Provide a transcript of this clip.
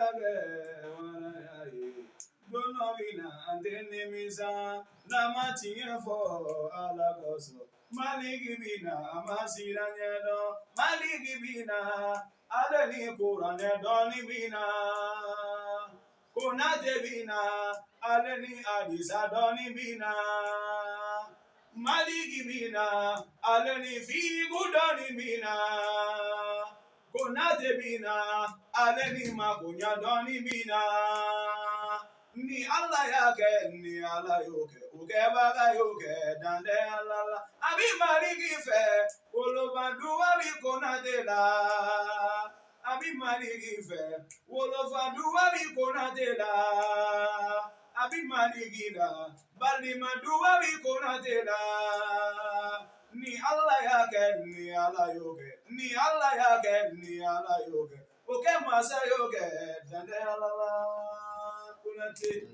yage waraye Donovina andenimisa namatiefo alagoso Maligibina amasiranyado Maligibina adeni kurane donibina Kunatebina adeni adisadonibina Maligibina aleni figudonibina Konatebina aleni makunyadonibina Ni Allah yake ni Allah yoke baga yoke dande Allah abi marigi fe olobanduwa bi konatela abi marigi fe olobanduwa bi konatela abi marigina bali maduwa bi konatela ni Allah yake ni Allah yoke ni Allah yake ni Allah yoke oke masa yoke dande Allah kunate